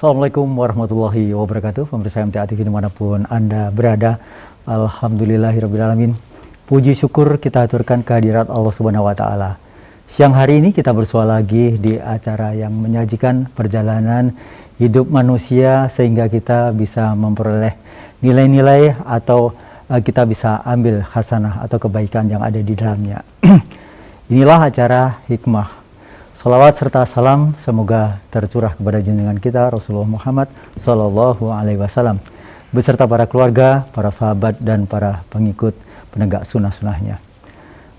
Assalamualaikum warahmatullahi wabarakatuh. Pemirsa MTA TV dimanapun Anda berada, alhamdulillahirrabbilalamin. Puji syukur kita aturkan kehadirat Allah Subhanahu wa Ta'ala. Siang hari ini kita bersua lagi di acara yang menyajikan perjalanan hidup manusia sehingga kita bisa memperoleh nilai-nilai atau kita bisa ambil hasanah atau kebaikan yang ada di dalamnya. Inilah acara Hikmah. Salawat serta salam semoga tercurah kepada junjungan kita Rasulullah Muhammad Sallallahu Alaihi Wasallam beserta para keluarga, para sahabat dan para pengikut penegak sunnah-sunnahnya.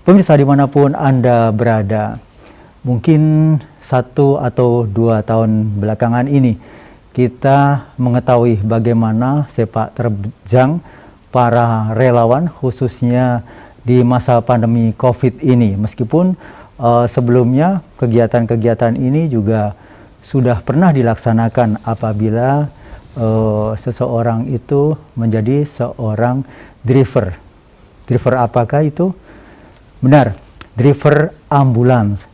Pemirsa dimanapun Anda berada, mungkin 1 atau 2 tahun belakangan ini kita mengetahui bagaimana sepak terjang para relawan khususnya di masa pandemi COVID ini. Meskipun sebelumnya kegiatan-kegiatan ini juga sudah pernah dilaksanakan apabila seseorang itu menjadi seorang driver. Driver apakah itu? Benar, driver ambulans.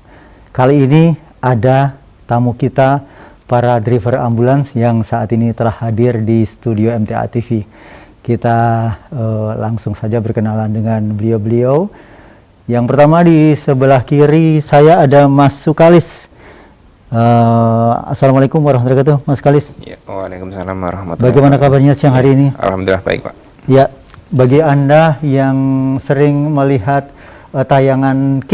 Kali ini ada tamu kita, para driver ambulans yang saat ini telah hadir di studio MTA TV. Kita langsung saja berkenalan dengan beliau-beliau. Yang pertama di sebelah kiri saya ada Mas Sukalis. Assalamualaikum warahmatullahi wabarakatuh, Mas Sukalis. Ya, waalaikumsalam warahmatullahi wabarakatuh. Bagaimana kabarnya siang hari ini? Alhamdulillah baik, Pak. Ya, bagi Anda yang sering melihat tayangan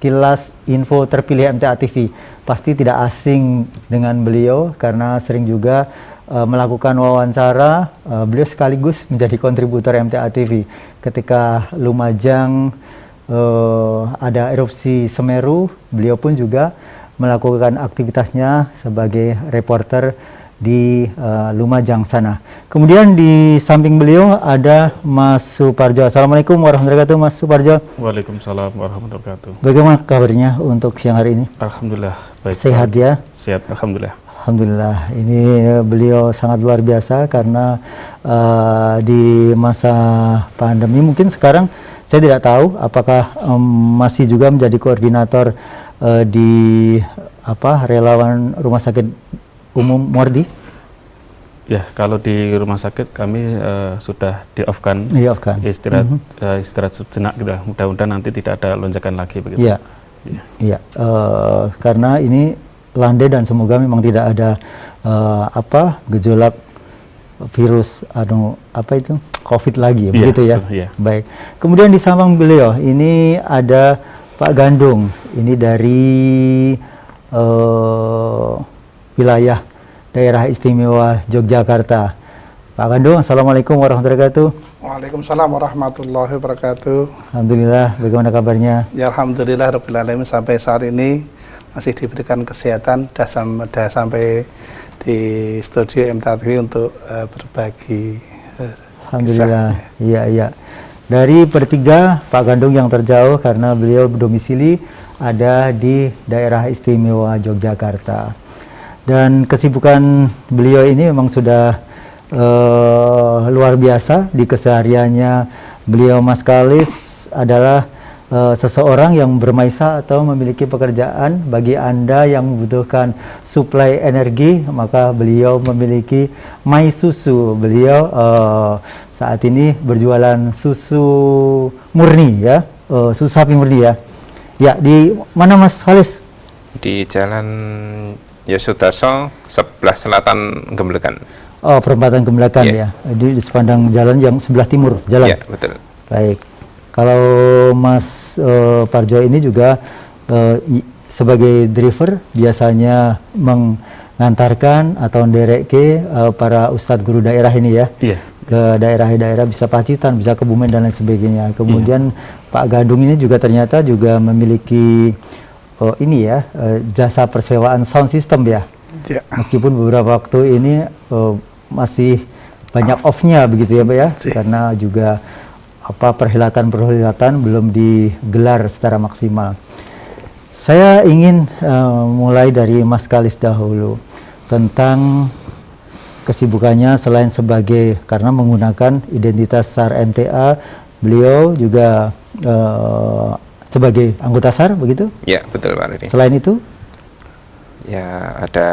Kilas Info Terpilih MTA TV, pasti tidak asing dengan beliau karena sering juga melakukan wawancara. Beliau sekaligus menjadi kontributor MTA TV ketika Lumajang ada erupsi Semeru. Beliau pun juga melakukan aktivitasnya sebagai reporter di Lumajang sana. Kemudian di samping beliau ada Mas Suparjo. Assalamualaikum warahmatullahi wabarakatuh, Mas Suparjo. Waalaikumsalam warahmatullahi wabarakatuh. Bagaimana kabarnya untuk siang hari ini? Alhamdulillah baik. Sehat ya? Sehat, alhamdulillah. Alhamdulillah, ini beliau sangat luar biasa karena di masa pandemi mungkin sekarang saya tidak tahu apakah masih juga menjadi koordinator di relawan Rumah Sakit Umum Mordi. Ya, kalau di rumah sakit kami sudah di-off-kan. Istirahat sejenak gitu. Mudah-mudahan nanti tidak ada lonjakan lagi begitu. Iya. Karena ini landai dan semoga memang tidak ada gejolak virus COVID lagi, begitu ya. Iya. Baik. Kemudian di samping beliau ini ada Pak Gandung. Ini dari wilayah Daerah Istimewa Yogyakarta. Pak Gandung, Assalamualaikum warahmatullahi wabarakatuh. Waalaikumsalam warahmatullahi wabarakatuh. Alhamdulillah, bagaimana kabarnya? Ya, alhamdulillah rabbil alamin, sampai saat ini masih diberikan kesehatan, sudah sampai di studio MTA TV untuk berbagi. Alhamdulillah, iya. Dari bertiga, Pak Gandung yang terjauh karena beliau domisili ada di Daerah Istimewa Yogyakarta. Dan kesibukan beliau ini memang sudah luar biasa di kesehariannya. Beliau Mas Kalis adalah seseorang yang bermaisa atau memiliki pekerjaan. Bagi Anda yang membutuhkan suplai energi, maka beliau memiliki My Susu. Beliau saat ini berjualan susu murni ya, susu sapi murni ya. Ya, di mana Mas Khalis? Di Jalan Yosudarso, sebelah selatan Gemblekan. Oh, perempatan Gemblekan ya. Di sepandang jalan yang sebelah timur jalan. Iya, betul. Baik. Kalau Mas Parjo ini juga sebagai driver biasanya mengantarkan atau menderek para ustadz guru daerah ini ya. Iya. Ke daerah-daerah, bisa Pacitan, bisa Kebumen dan lain sebagainya. Kemudian Pak Gandung ini juga ternyata juga memiliki jasa persewaan sound system ya. Meskipun beberapa waktu ini masih banyak off-nya begitu ya Pak ya, karena juga perhelatan-perhelatan belum digelar secara maksimal. Saya ingin mulai dari Mas Kalis dahulu tentang kesibukannya selain sebagai, karena menggunakan identitas SAR MTA, beliau juga sebagai anggota SAR begitu? Ya, betul Pak Rudi. Selain itu? Ya, ada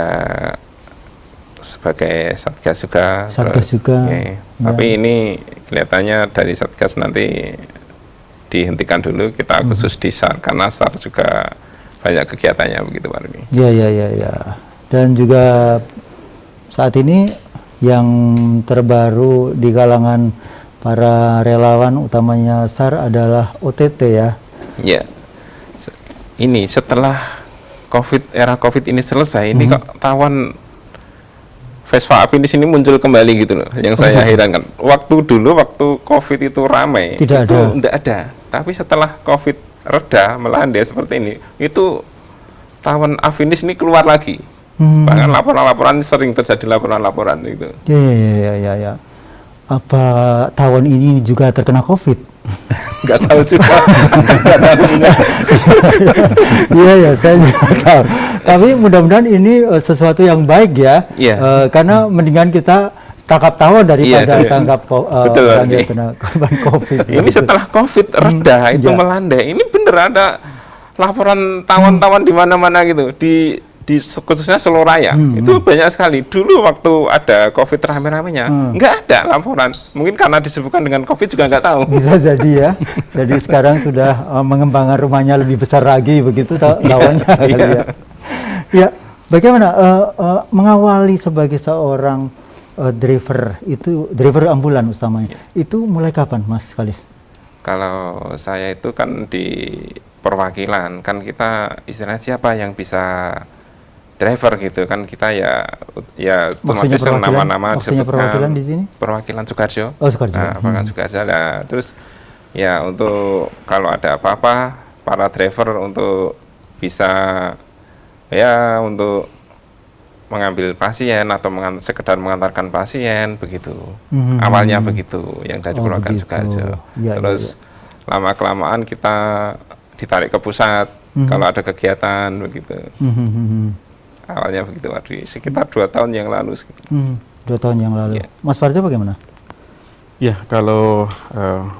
sebagai satgas juga. Satgas juga. Ya. Tapi ini kelihatannya dari satgas nanti dihentikan dulu, kita khusus di SAR karena SAR juga banyak kegiatannya begitu Pak Rudi. Ya. Dan juga saat ini yang terbaru di kalangan para relawan utamanya SAR adalah OTT ya. Ya. Ini setelah era COVID ini selesai, ini kok tawon Vespa Afinis ini muncul kembali gitu loh. Yang saya herankan, waktu COVID itu ramai, tidak ada. Tapi setelah COVID reda, melandai seperti ini, itu tawon Afinis ini keluar lagi. Bahkan laporan-laporan sering terjadi laporan-laporan itu. Ya. Apa tawon ini juga terkena COVID? Nggak tahu juga. Iya, saya juga tahu. Tapi mudah-mudahan ini sesuatu yang baik ya. Karena mendingan kita tangkap tawon daripada tangkap orang yang kena korban COVID. Ini setelah COVID reda itu melandai. Ini bener ada laporan tawon-tawon di mana-mana gitu. Di khususnya Solo Raya itu banyak sekali. Dulu waktu ada COVID rame-ramenya nggak ada laporan. Mungkin karena disebutkan dengan COVID juga nggak tahu. Bisa jadi ya. Jadi sekarang sudah mengembangkan rumahnya lebih besar lagi begitu lawannya kali ya. Ya, bagaimana mengawali sebagai seorang driver ambulan utamanya? Itu mulai kapan Mas Kalis? Kalau saya itu kan di perwakilan, kan kita istilahnya siapa yang bisa driver gitu kan, kita ya otomatis nama-nama disebutkan. Perwakilan di sini? Perwakilan Sukarjo. Oh, Sukarjo. Nah, perwakilan Sukarjo. Nah, terus ya untuk kalau ada apa-apa para driver untuk bisa ya untuk mengambil pasien atau sekedar mengantarkan pasien begitu. Awalnya begitu yang dari perwakilan Sukarjo. Terus lama-kelamaan kita ditarik ke pusat kalau ada kegiatan begitu. Awalnya begitu, sekitar 2 tahun yang lalu. 2 tahun yang lalu. Mas Farja bagaimana? Ya, kalau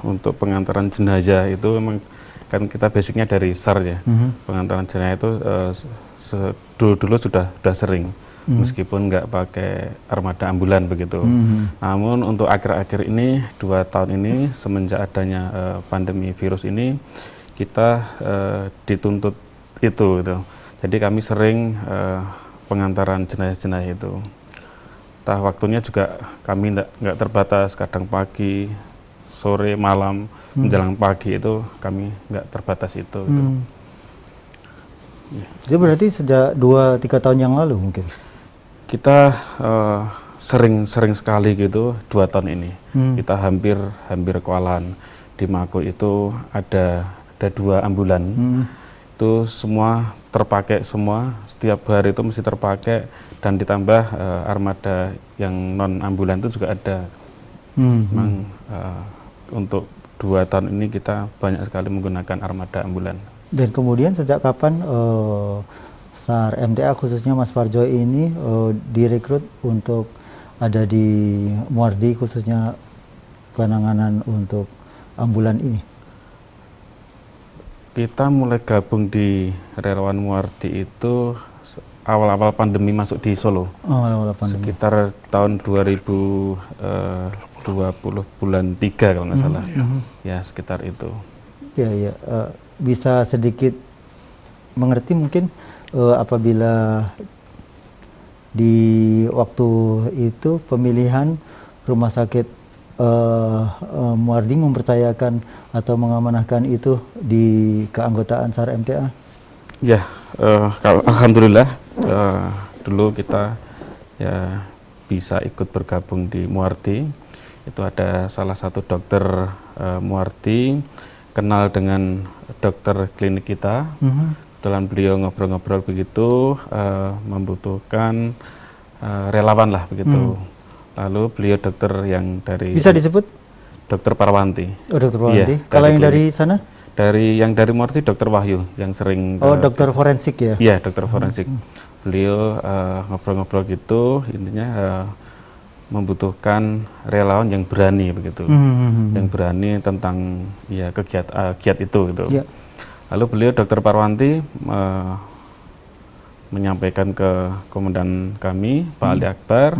untuk pengantaran jenazah itu memang kan kita basicnya dari SAR ya. Pengantaran jenazah itu dulu sudah sering, meskipun nggak pakai armada ambulan begitu. Namun untuk akhir-akhir ini 2 tahun ini semenjak adanya pandemi virus ini kita dituntut itu gitu. Jadi kami sering pengantaran jenazah-jenazah itu. Waktunya juga kami nggak terbatas, kadang pagi, sore, malam, menjelang pagi itu kami nggak terbatas itu. Gitu. Jadi berarti sejak 2-3 tahun yang lalu mungkin? Kita sering sekali gitu 2 tahun ini. Kita hampir kewalahan. Di Mako itu ada 2 ambulan. Itu semua terpakai semua, setiap hari itu mesti terpakai, dan ditambah armada yang non ambulan itu juga ada. Memang untuk 2 tahun ini kita banyak sekali menggunakan armada ambulan. Dan kemudian sejak kapan SAR MTA khususnya Mas Farjo ini direkrut untuk ada di Muardi khususnya penanganan untuk ambulan ini? Kita mulai gabung di relawan Muardi itu awal-awal pandemi masuk di Solo. Awal-awal pandemi. Sekitar tahun 2020 bulan 3 kalau nggak salah. Ya, sekitar itu. Ya. Bisa sedikit mengerti mungkin apabila di waktu itu pemilihan rumah sakit Muardi mempercayakan atau mengamanahkan itu di keanggotaan SAR MTA? Ya, alhamdulillah dulu kita ya bisa ikut bergabung di Muardi. Itu ada salah satu dokter Muardi kenal dengan dokter klinik kita. Kebetulan beliau ngobrol-ngobrol begitu, membutuhkan relawan lah begitu. Lalu beliau dokter yang dari... Bisa disebut? Dokter Parwanti. Oh, Dokter Parwanti. Ya, kalau yang dari sana? Yang dari Muardi Dokter Wahyu yang sering... Oh, dokter forensik ya? Iya, dokter forensik. Beliau ngobrol-ngobrol gitu, intinya membutuhkan relawan yang berani begitu. Yang berani tentang ya giat itu gitu. Lalu beliau Dokter Parwanti menyampaikan ke komandan kami, Pak Ali Akbar,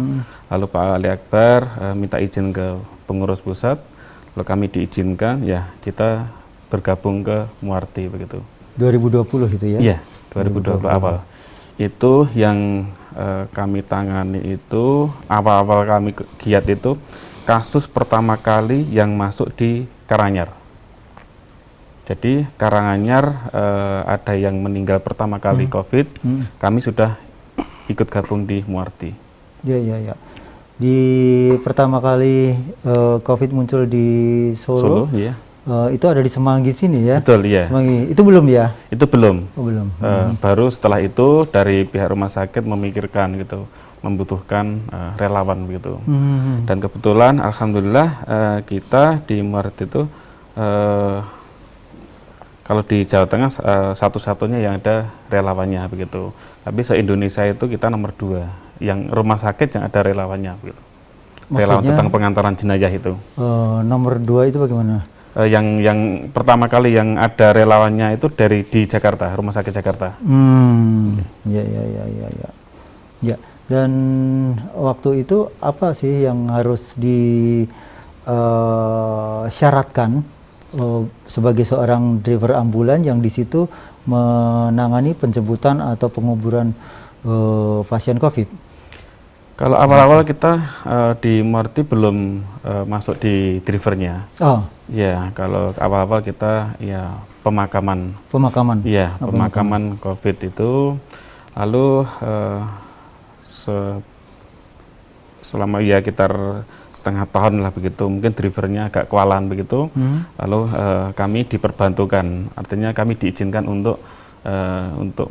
lalu Pak Ali Akbar minta izin ke pengurus pusat, lalu kami diizinkan, ya kita bergabung ke Muarti begitu. 2020 itu ya? Iya, 2020 awal. Itu yang kami tangani itu, awal-awal kami giat itu, kasus pertama kali yang masuk di Karanganyar. Jadi Karanganyar ada yang meninggal pertama kali COVID, kami sudah ikut gabung di Muarti. Ya. Di pertama kali COVID muncul di Solo, Iya. itu ada di Semanggi sini ya? Betul, iya. Semanggi, itu belum ya? Itu belum. Oh, belum. Baru setelah itu dari pihak rumah sakit memikirkan gitu, membutuhkan relawan begitu. Dan kebetulan, alhamdulillah kita di Muarti itu kalau di Jawa Tengah satu-satunya yang ada relawannya begitu. Tapi se-Indonesia itu kita nomor 2, yang rumah sakit yang ada relawannya begitu. Relawan Maksudnya, tentang pengantaran jenazah itu. nomor 2 itu bagaimana? Yang pertama kali yang ada relawannya itu di Jakarta, rumah sakit Jakarta. Ya. Ya. Dan waktu itu apa sih yang harus disyaratkan sebagai seorang driver ambulan yang di situ menangani penjemputan atau penguburan pasien COVID? Kalau awal-awal kita di Muarti belum masuk di drivernya. Oh, Ya, kalau awal-awal kita ya pemakaman. pemakaman. Iya, pemakaman COVID itu. Lalu selama ya sekitar setengah tahun lah begitu, mungkin drivernya agak kewalahan begitu. Lalu kami diperbantukan, artinya kami diizinkan untuk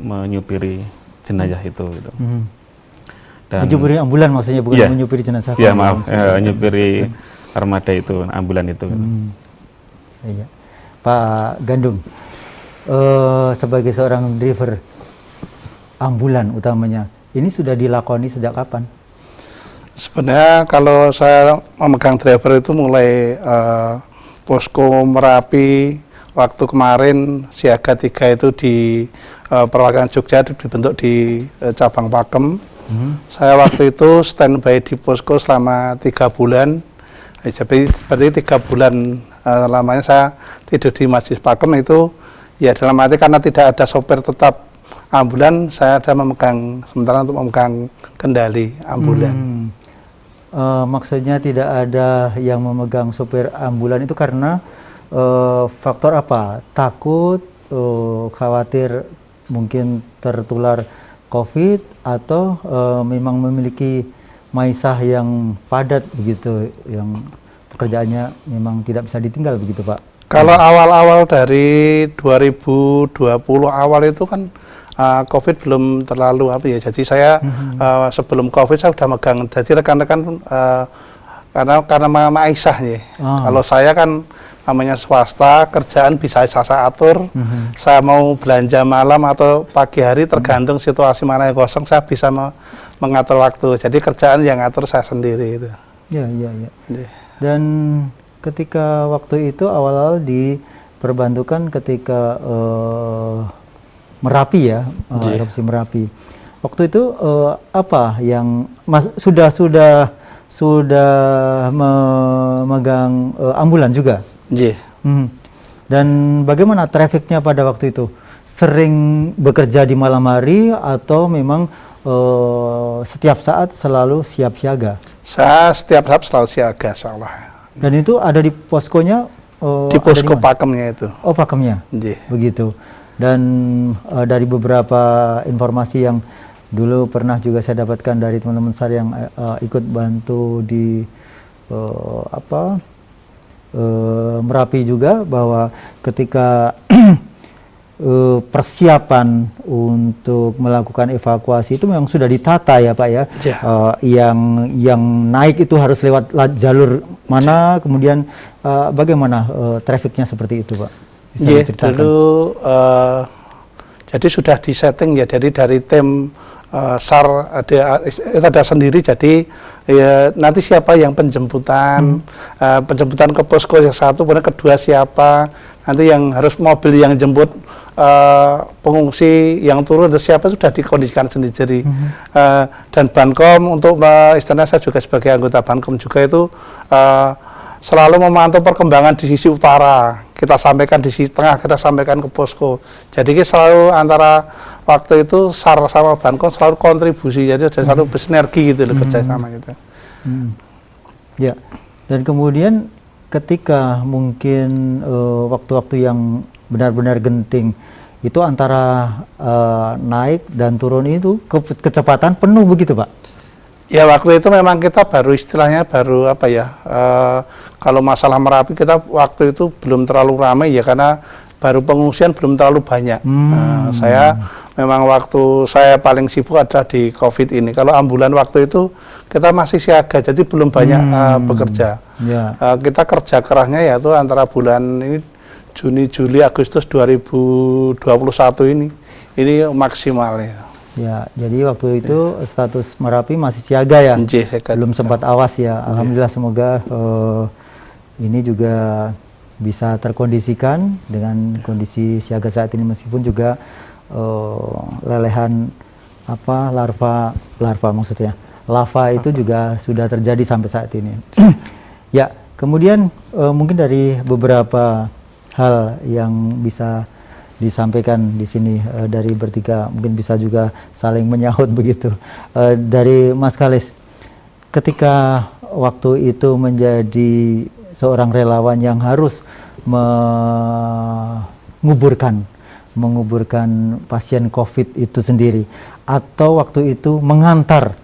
menyupiri jenazah itu gitu. Dan Menyupiri ambulan maksudnya, bukan Iya. menyupiri jenazah. ya maaf, nyupiri armada itu, ambulan itu gitu. Iya. Pak Gandum, sebagai seorang driver ambulan utamanya, ini sudah dilakoni sejak kapan? Sebenarnya kalau saya memegang driver itu mulai posko Merapi waktu kemarin siaga 3 itu di perwakilan Jogja dibentuk di cabang Pakem. Saya waktu itu standby di posko selama 3 bulan. Jadi berarti 3 bulan lamanya saya tidur di Masjid Pakem itu ya dalam arti karena tidak ada sopir tetap ambulan, saya ada sementara untuk memegang kendali ambulan. Maksudnya tidak ada yang memegang sopir ambulan itu karena faktor apa? Takut, khawatir mungkin tertular COVID, atau memang memiliki maisah yang padat begitu, yang pekerjaannya memang tidak bisa ditinggal begitu, Pak? Kalau awal-awal dari 2020 awal itu kan COVID belum terlalu apa ya, jadi saya sebelum COVID saya sudah megang, jadi rekan-rekan karena Mama Aisyah ya. Kalau saya kan namanya swasta, kerjaan bisa saya atur, saya mau belanja malam atau pagi hari tergantung situasi mana yang kosong, saya bisa mengatur waktu, jadi kerjaan yang ngatur saya sendiri itu. Ya. Dan ketika waktu itu awal-awal diperbantukan ketika Merapi ya, erupsi Merapi. Waktu itu apa yang sudah memegang ambulan juga? Yeah. Dan bagaimana trafficnya pada waktu itu? Sering bekerja di malam hari atau memang setiap saat selalu siap siaga? Saya setiap saat selalu siaga, insyaallah. Dan itu ada di poskonya? Di posko Pakemnya itu. Oh, Pakemnya? Yeah. Begitu. Dan dari beberapa informasi yang dulu pernah juga saya dapatkan dari teman-teman saya yang ikut bantu di Merapi juga, bahwa ketika persiapan untuk melakukan evakuasi itu memang sudah ditata ya Pak ya. Yang naik itu harus lewat jalur mana, kemudian bagaimana trafficnya seperti itu Pak? Iya, dulu jadi sudah disetting ya, jadi dari tim SAR ada sendiri, jadi ya, nanti siapa yang penjemputan ke posko yang satu, kemudian kedua siapa, nanti yang harus mobil yang jemput pengungsi yang turun atau siapa sudah dikondisikan sendiri. Dan Bankom untuk istilahnya saya juga sebagai anggota Bankom juga itu selalu memantau perkembangan di sisi utara. Kita sampaikan di sisi tengah, kita sampaikan ke posko. Jadi kita selalu antara waktu itu SAR sama Bankom selalu kontribusi, jadi selalu bersinergi gitu loh, kerjasama gitu. Ya, dan kemudian ketika mungkin waktu-waktu yang benar-benar genting itu antara naik dan turun itu kecepatan penuh begitu Pak? Ya waktu itu memang kita baru istilahnya baru apa ya, kalau masalah Merapi kita waktu itu belum terlalu ramai ya karena baru pengungsian belum terlalu banyak. Saya memang waktu saya paling sibuk adalah di COVID ini. Kalau ambulan waktu itu kita masih siaga, jadi belum banyak bekerja. Kita kerja kerasnya yaitu antara bulan ini Juni, Juli, Agustus 2021 ini maksimalnya. Ya, jadi waktu itu status Merapi masih siaga ya, belum sempat awas ya. Alhamdulillah semoga ini juga bisa terkondisikan dengan kondisi siaga saat ini meskipun juga lelehan larva maksudnya lava itu juga sudah terjadi sampai saat ini. Ya, kemudian mungkin dari beberapa hal yang bisa disampaikan di sini dari bertiga, mungkin bisa juga saling menyahut begitu. Dari Mas Kalis, ketika waktu itu menjadi seorang relawan yang harus menguburkan pasien COVID itu sendiri, atau waktu itu mengantar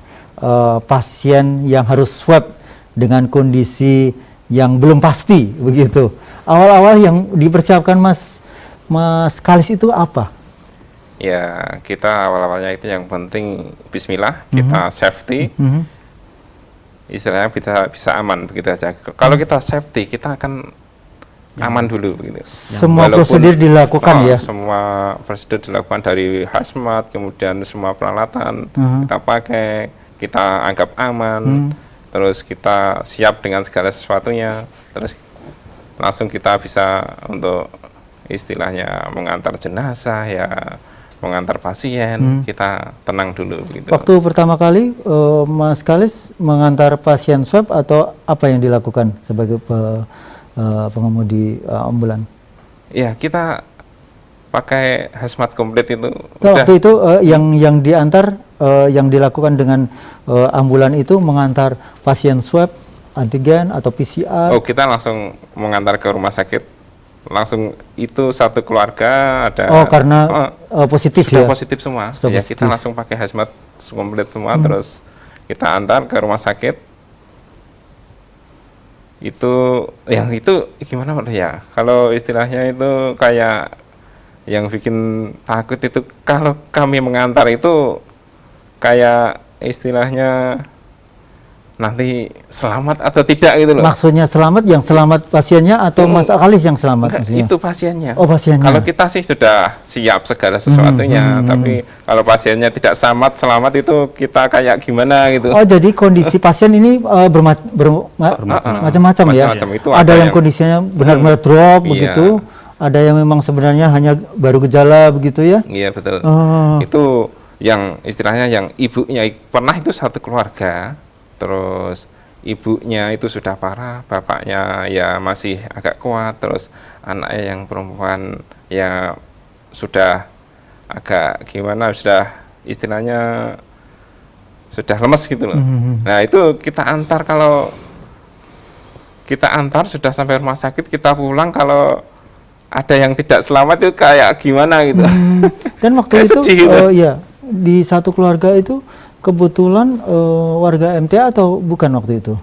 pasien yang harus swab dengan kondisi yang belum pasti begitu. Awal-awal yang dipersiapkan Mas Kalis itu apa? Ya, kita awal-awalnya itu yang penting Bismillah, kita safety, istilahnya bisa aman begitu aja. Kalau kita safety, kita akan aman dulu begitu. Semua prosedur dilakukan ya? Semua prosedur dilakukan dari hazmat, kemudian semua peralatan kita pakai, kita anggap aman, terus kita siap dengan segala sesuatunya, terus langsung kita bisa untuk istilahnya mengantar jenazah ya, mengantar pasien, kita tenang dulu gitu. Waktu pertama kali Mas Kalis mengantar pasien swab atau apa yang dilakukan sebagai pengemudi ambulan? Ya, kita pakai hazmat komplit itu. Nah, waktu itu yang diantar yang dilakukan dengan ambulan itu mengantar pasien swab antigen atau PCR? Oh, kita langsung mengantar ke rumah sakit. Langsung itu satu keluarga ada. Oh, karena positif sudah ya? Positif semua. Sudah ya, positif. kita langsung pakai hazmat komplit semua, terus kita antar ke rumah sakit. Itu gimana Pak ya? Kalau istilahnya itu kayak yang bikin takut itu kalau kami mengantar itu kayak istilahnya nanti selamat atau tidak gitu loh. Maksudnya selamat, yang selamat pasiennya atau Mas Kalis yang selamat? Maksudnya? Itu pasiennya. Oh, pasiennya. Kalau kita sih sudah siap segala sesuatunya, tapi kalau pasiennya tidak selamat itu kita kayak gimana gitu. Oh, jadi kondisi pasien ini bermacam-macam ya? Macam-macam. Itu ada yang kondisinya benar-benar drop begitu, ada yang memang sebenarnya hanya baru gejala begitu ya? Iya, betul. Oh. Itu yang istilahnya yang ibunya pernah itu satu keluarga. Terus ibunya itu sudah parah, bapaknya ya masih agak kuat, terus anaknya yang perempuan ya sudah agak gimana, sudah istilahnya sudah lemes gitu loh. Nah itu kita antar, kalau kita antar sudah sampai rumah sakit, kita pulang kalau ada yang tidak selamat itu kayak gimana gitu. Dan waktu itu ya di satu keluarga itu kebetulan warga MTA atau bukan waktu itu?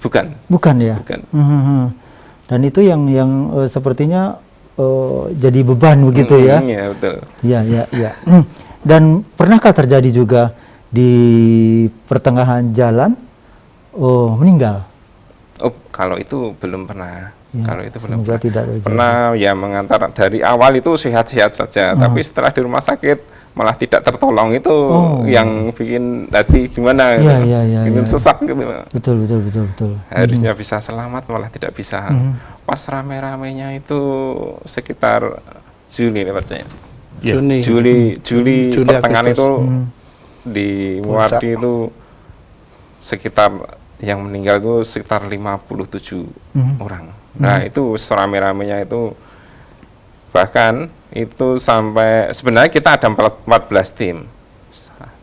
Bukan ya? Bukan. Dan itu yang sepertinya jadi beban begitu ya? Iya, betul. Iya. Dan pernahkah terjadi juga di pertengahan jalan meninggal? Oh, kalau itu belum pernah. Ya, kalau itu belum pernah. Tidak terjadi. Pernah ya mengantar dari awal itu sehat-sehat saja, tapi setelah di rumah sakit malah tidak tertolong, itu yang bikin hati gimana gitu. Bikin sesak gitu. Betul. Harusnya bisa selamat malah tidak bisa. Pas rame-ramenya itu sekitar Juli lebatnya. Ya. Juli pertengahan Agustus. itu di Muardi itu sekitar yang meninggal itu sekitar 57 orang. Nah itu serame-ramenya itu, bahkan itu sampai sebenarnya kita ada 14 tim,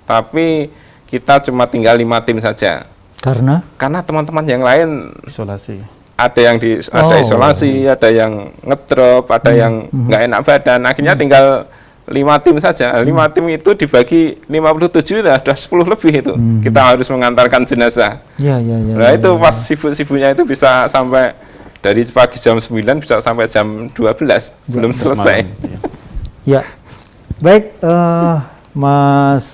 tapi kita cuma tinggal 5 tim saja. Karena teman-teman yang lain Isolasi. ada yang ada isolasi, ada yang ngedrop, ada yang nggak enak badan. Akhirnya tinggal 5 tim saja. 5 tim itu dibagi 57 sudah 10 lebih itu. Kita harus mengantarkan jenazah. Nah itu pas sibuk-sibuknya itu bisa sampai dari pagi jam 9 bisa sampai jam 12 belum selesai. Ya, baik Mas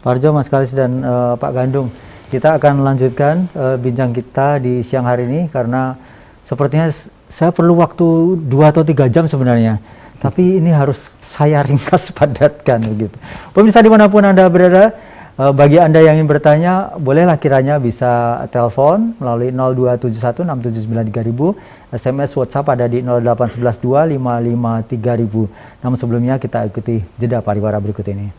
Parjo, Mas Kalis dan Pak Gandung, kita akan lanjutkan bincang kita di siang hari ini karena sepertinya saya perlu waktu 2 atau 3 jam sebenarnya, tapi ini harus saya ringkas padatkan begitu. Pemirsa dimanapun Anda berada, bagi Anda yang ingin bertanya, bolehlah kiranya bisa telepon melalui 02716793000, SMS WhatsApp ada di 08112553000. Namun sebelumnya kita ikuti jeda pariwara berikut ini.